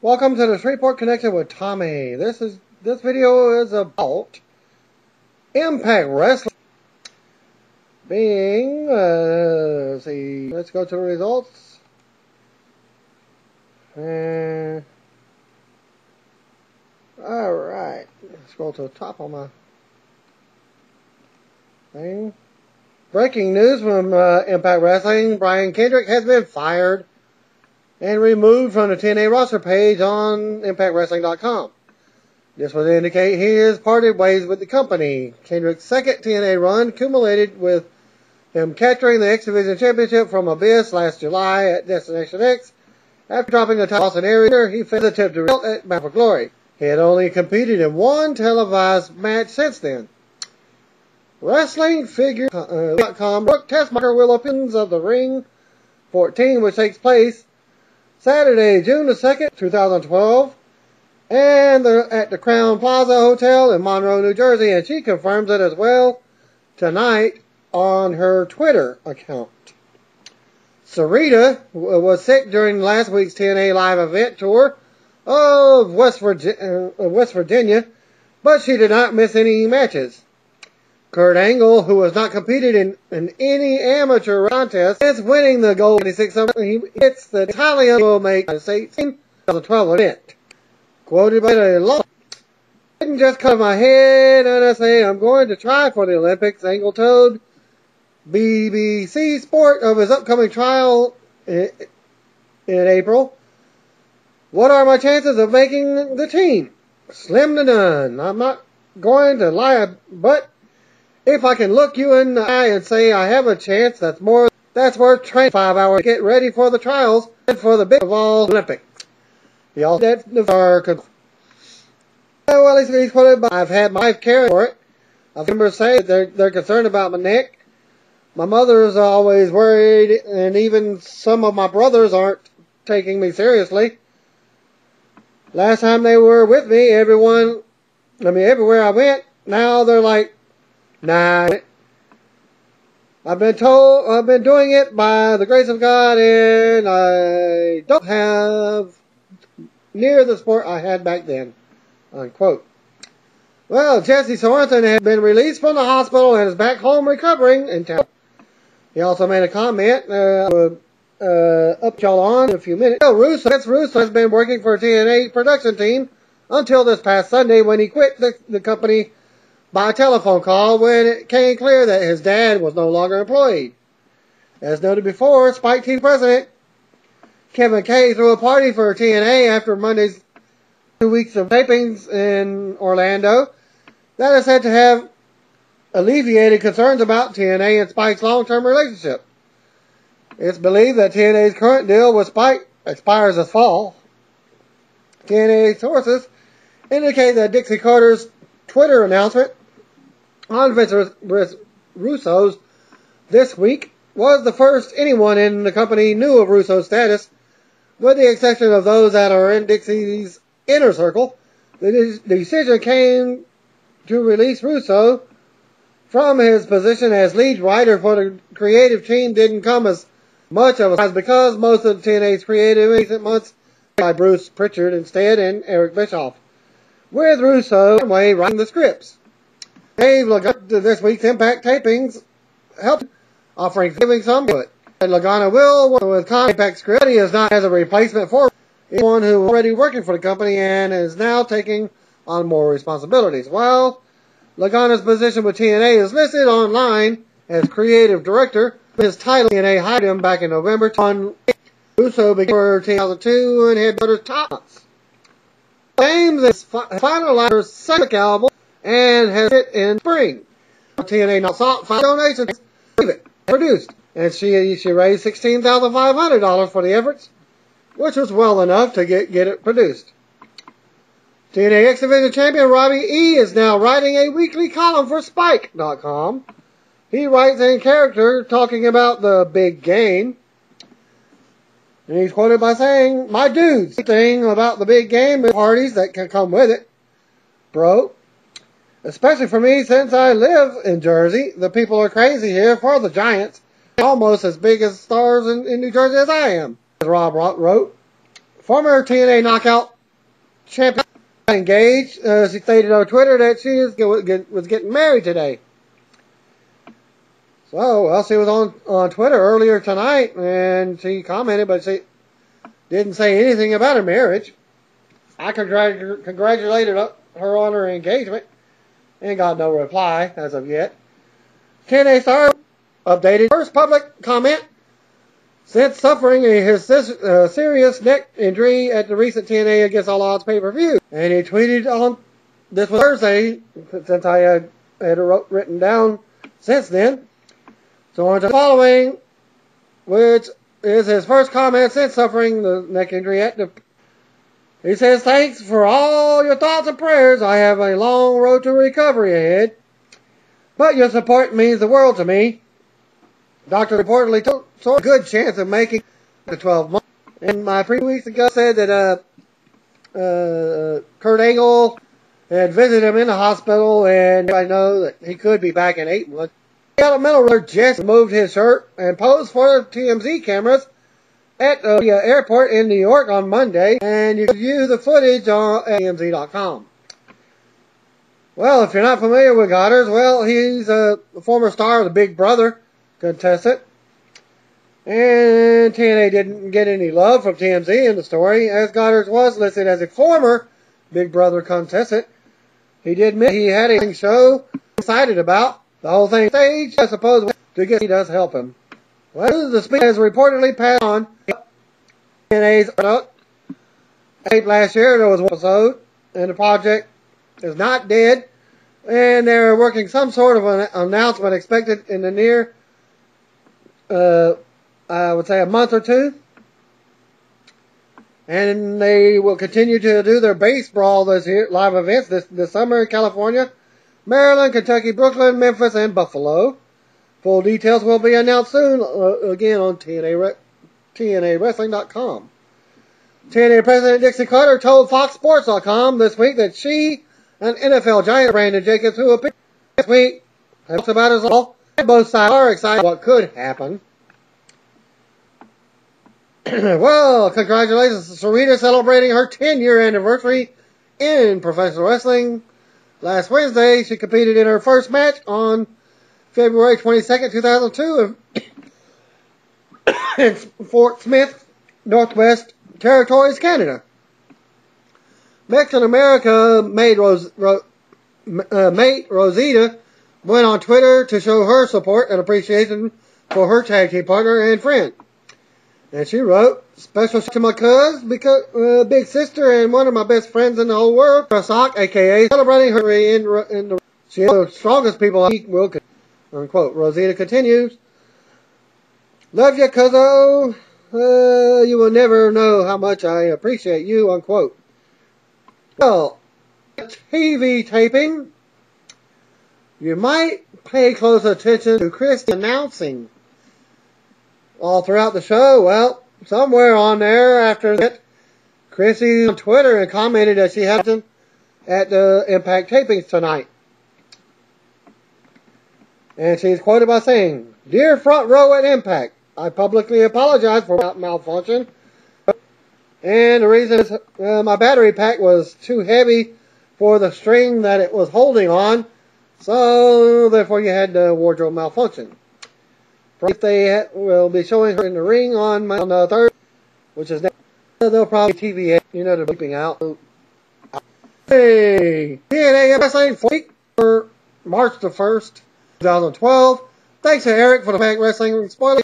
Welcome to the Shreveport Connection with Tommy. This video is about Impact Wrestling being let's see. Let's go to the results. All right. Scroll to the top on my thing. Breaking news from Impact Wrestling: Brian Kendrick has been fired and removed from the TNA roster page on ImpactWrestling.com. This would indicate he has parted ways with the company. Kendrick's second TNA run culminated with him capturing the X Division Championship from Abyss last July at Destination X. After dropping the title in area, he failed to attempt to result at Bound for Glory. He had only competed in one televised match since then. WrestlingFigure.com test marker will opens of the Ring 14, which takes place Saturday, June the 2nd, 2012, and at the Crown Plaza Hotel in Monroe, New Jersey, and she confirms it as well tonight on her Twitter account. Sarita was sick during last week's TNA Live event tour of West Virginia, but she did not miss any matches. Kurt Angle, who has not competed in any amateur contest, is winning the gold 26. He hits the Italian will make the States 2012 event. Quoted by the law, didn't just cut my head and I say I'm going to try for the Olympics. Angle told BBC Sport of his upcoming trial in April. What are my chances of making the team? Slim to none. I'm not going to lie, but if I can look you in the eye and say I have a chance, that's worth training 5 hours to get ready for the trials and for the big of all Olympics. He also said, well, he's quoted by, I've had my wife care for it. I've heard members say that they're concerned about my neck. My mother's always worried, and even some of my brothers aren't taking me seriously. Last time they were with me, everywhere I went, now they're like, nah. I've been doing it by the grace of God, and I don't have near the sport I had back then. Unquote. Well, Jesse Sorrenson has been released from the hospital and is back home recovering in town. He also made a comment, up y'all on in a few minutes. Russo has been working for a TNA production team until this past Sunday when he quit the company by telephone call when it became clear that his dad was no longer employed. As noted before, Spike TV president Kevin Kay threw a party for TNA after Monday's 2 weeks of tapings in Orlando that is said to have alleviated concerns about TNA and Spike's long-term relationship. It's believed that TNA's current deal with Spike expires this fall. TNA sources indicate that Dixie Carter's Twitter announcement on Vince Russo's this week was the first anyone in the company knew of Russo's status, with the exception of those that are in Dixie's inner circle. The decision came to release Russo from his position as lead writer for the creative team didn't come as much of a surprise because most of TNA's creative in recent months by Bruce Pritchard instead and Eric Bischoff, with Russo writing the scripts. Dave Lagana to this week's Impact tapings helped, offering giving some input. And Lagana will work with Impact script. He is not as a replacement for anyone who was already working for the company and is now taking on more responsibilities. While Lagana's position with TNA is listed online as creative director, his title TNA hired him back in November. Russo began for 2002 and headquarters Tops. James is finalized her second album and has hit in spring. TNA not sought 5 donations to produced, and she raised $16,500 for the efforts, which was well enough to get it produced. TNA X Division champion Robbie E is now writing a weekly column for Spike.com. He writes in character talking about the big game. And he's quoted by saying, "My dudes, the thing about the big game is parties that can come with it, bro. Especially for me since I live in Jersey. The people are crazy here for the Giants. Almost as big as stars in New Jersey as I am," as Rob wrote. Former TNA Knockout champion engaged. She stated on Twitter that she was getting married today. So, well, she was on Twitter earlier tonight, and she commented, but she didn't say anything about her marriage. I congratulated her on her engagement, and got no reply as of yet. TNA star updated first public comment since suffering his serious neck injury at the recent TNA Against All Odds pay-per-view. And he tweeted on, this was Thursday, since I had written down since then. So on to the following, which is his first comment since suffering the neck injury at the... He says, thanks for all your thoughts and prayers. I have a long road to recovery ahead, but your support means the world to me. Doctor reportedly took a good chance of making the 12 months. And my 3 weeks ago said that Kurt Angle had visited him in the hospital, and I know that he could be back in 8 months. The Metal Roller just removed his shirt and posed for TMZ cameras at the airport in New York on Monday, and you can view the footage at TMZ.com. Well, if you're not familiar with Goddard, well, he's a former star of the Big Brother contestant, and TNA didn't get any love from TMZ in the story, as Goddard was listed as a former Big Brother contestant. He did admit he had a show excited about the whole thing stage, I suppose, to get he does help him. Well, the speaker has reportedly passed on TNA's tape last year. There was one episode, and the project is not dead, and they're working some sort of an announcement expected in the near, I would say, a month or two. And they will continue to do their base brawl this year, live events this summer in California, Maryland, Kentucky, Brooklyn, Memphis, and Buffalo. Full details will be announced soon, again on TNAWrestling.com. TNA President Dixie Carter told FoxSports.com this week that she and NFL giant Brandon Jacobs, who appeared this week, talks about us all, and both sides are excited what could happen. Well, congratulations to Sarita celebrating her 10-year anniversary in professional wrestling. Last Wednesday, she competed in her first match on February 22nd, 2002 in Fort Smith, Northwest Territories, Canada. Mexican America mate Rosita went on Twitter to show her support and appreciation for her tag team partner and friend. And she wrote, special to my cousin, big sister, and one of my best friends in the whole world, Sock, a.k.a. celebrating her in the... She is the strongest people he will... Unquote. Rosita continues, love you, cuzzo. You will never know how much I appreciate you. Unquote. Well, TV taping. You might pay close attention to Christy announcing all throughout the show. Well, somewhere on there after that, Chrissy on Twitter and commented that she had at the Impact tapings tonight. And she's quoted by saying, dear front row at Impact, I publicly apologize for malfunction. And the reason is my battery pack was too heavy for the string that it was holding on. So, therefore, you had the wardrobe malfunction. If they will be showing her in the ring on the 3rd, which is next, they'll probably TV, they're bleeping out. Hey, TNA Wrestling for March the 1st. 2012. Thanks to Eric for the Impact Wrestling spoiler.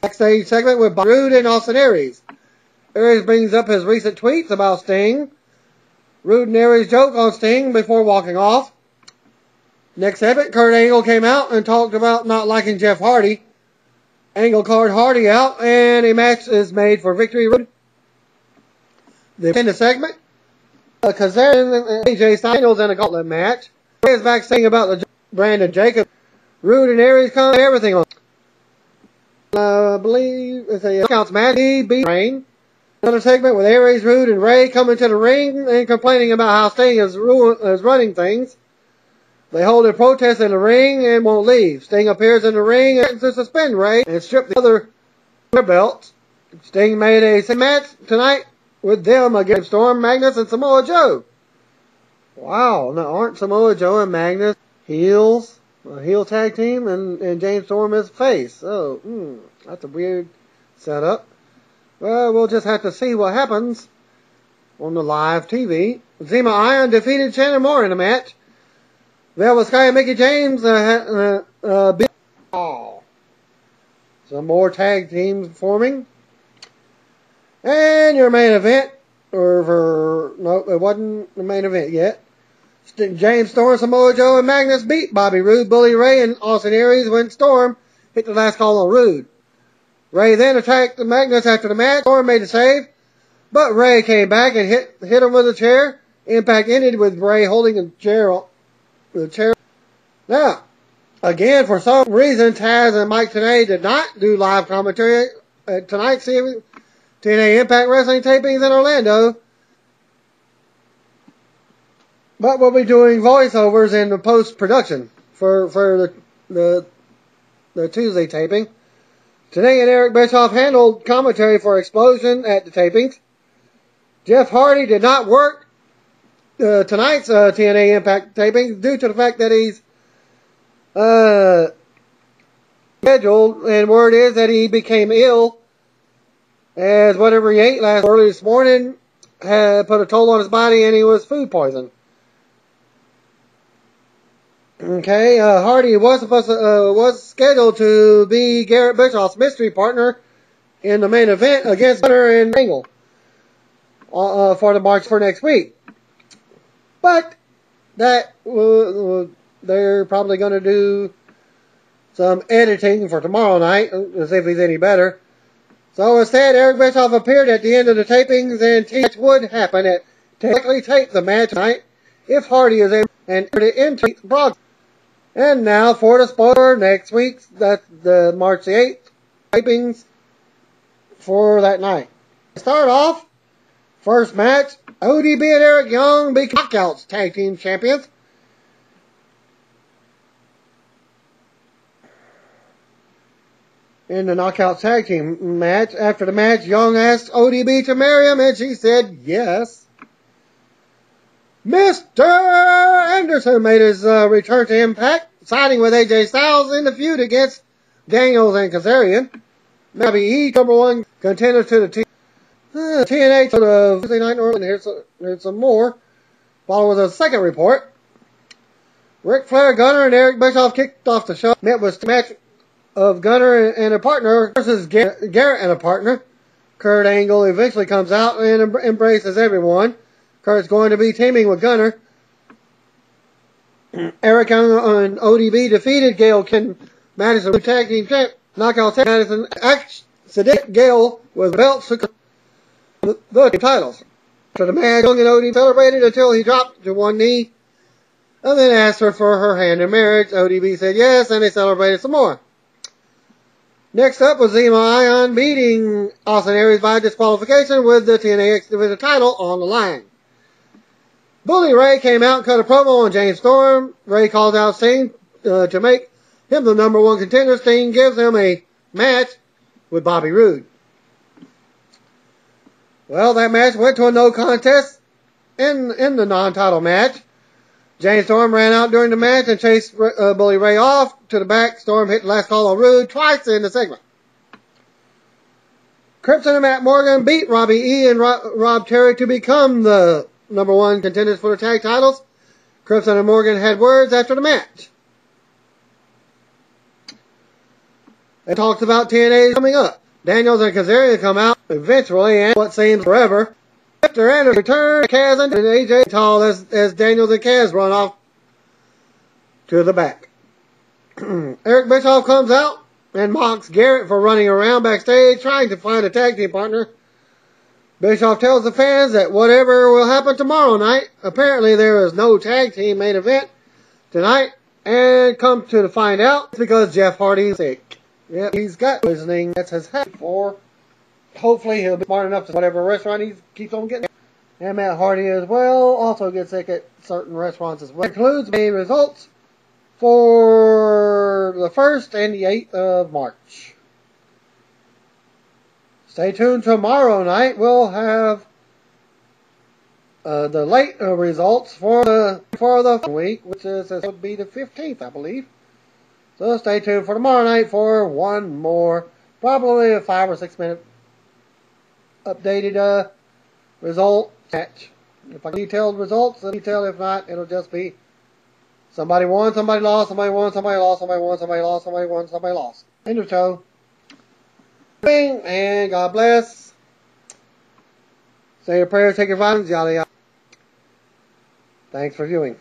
Backstage segment with Rude and Austin Aries. Aries brings up his recent tweets about Sting. Rude and Aries joke on Sting before walking off. Next segment, Kurt Angle came out and talked about not liking Jeff Hardy. Angle called Hardy out, and a match is made for victory. The end of the segment, Kazarian and AJ Styles in a gauntlet match. Aries back saying about the Brandon Jacobs, Rude and Aries come everything on. I believe it's a counts match. He beat Rain. Another segment with Aries, Rude, and Ray coming to the ring and complaining about how Sting is running things. They hold a protest in the ring and won't leave. Sting appears in the ring and threatens to suspend Ray and strip the other belts. Sting made a match tonight with them against Storm, Magnus, and Samoa Joe. Wow, now aren't Samoa Joe and Magnus heels? A heel tag team, and James Storm is face. Oh, that's a weird setup. Well, we'll just have to see what happens on the live TV. Zema Iron defeated Shannon Moore in a match. Velvet Sky and Mickey James beat. Some more tag teams forming. And your main event, no, it wasn't the main event yet. James Storm, Samoa Joe, and Magnus beat Bobby Roode, Bully Ray, and Austin Aries when Storm hit the last call on Roode. Ray then attacked Magnus after the match. Storm made the save, but Ray came back and hit him with a chair. Impact ended with Ray holding the chair. Now, again, for some reason, Taz and Mike Tenay did not do live commentary at tonight's TNA Impact Wrestling tapings in Orlando. But we'll be doing voiceovers in the post-production for the Tuesday taping. Tenay and Eric Bischoff handled commentary for Explosion at the tapings. Jeff Hardy did not work tonight's TNA Impact taping due to the fact that he's scheduled, and word is that he became ill as whatever he ate early this morning had put a toll on his body, and he was food poisoned. Okay, Hardy was scheduled to be Garrett Bischoff's mystery partner in the main event against Gunner and Angle for the March for next week. But that they're probably going to do some editing for tomorrow night to see if he's any better. So instead, Eric Bischoff appeared at the end of the tapings, and match would happen at technically tape the match tonight if Hardy is able and entered it into the broadcast. And now for the spoiler next week's, that's the March the 8th tapings for that night. Start off, first match, ODB and Eric Young become Knockouts Tag Team Champions. In the Knockouts Tag Team match, after the match, Young asked ODB to marry him, and she said yes. Mr. Anderson made his return to Impact, siding with AJ Styles in the feud against Daniels and Kazarian. Maybe each number one contender to the TNA for the Tuesday night. And here's some more. Followed with a second report. Ric Flair, Gunner, and Eric Bischoff kicked off the show. Met with a match of Gunner and a partner versus Garrett and a partner. Kurt Angle eventually comes out and embraces everyone. Kurt's going to be teaming with Gunner. Eric Young and ODB defeated Gail Ken Madison, tag team champ. Knockout Madison accident Gail with belts took the titles. After the match, Young and ODB celebrated until he dropped to one knee and then asked her for her hand in marriage. ODB said yes, and they celebrated some more. Next up was Zema Ion beating Austin Aries by disqualification with the TNA X Division title on the line. Bully Ray came out and cut a promo on James Storm. Ray called out Sting to make him the number one contender. Sting gives him a match with Bobby Roode. Well, that match went to a no contest in the non-title match. James Storm ran out during the match and chased Bully Ray off to the back. Storm hit the last call on Roode twice in the segment. Crimson and Matt Morgan beat Robbie E. and Rob Terry to become the number one contenders for the tag titles. Crimson and Morgan had words after the match. They talked about TNA coming up. Daniels and Kazarian come out eventually, and what seems forever. After Anderson return, Kaz and AJ tall as Daniels and Kaz run off to the back. Eric Bischoff comes out and mocks Garrett for running around backstage trying to find a tag team partner. Bischoff tells the fans that whatever will happen tomorrow night, apparently there is no tag team main event tonight, and come to find out it's because Jeff Hardy is sick. Yep, he's got poisoning. That's his habit for. Hopefully he'll be smart enough to whatever restaurant he keeps on getting. And Matt Hardy as well also gets sick at certain restaurants as well. It includes the results for the 1st and the 8th of March. Stay tuned tomorrow night. We'll have the late results for the week, which would be the 15th, I believe. So stay tuned for tomorrow night for one more, probably a 5 or 6 minute updated result match. If I detailed results, then detail. If not, it'll just be somebody won, somebody lost, somebody won, somebody lost, somebody won, somebody lost, somebody won, somebody lost. End of show. And God bless. Say your prayers, take your vitamins, yada yada. Thanks for viewing.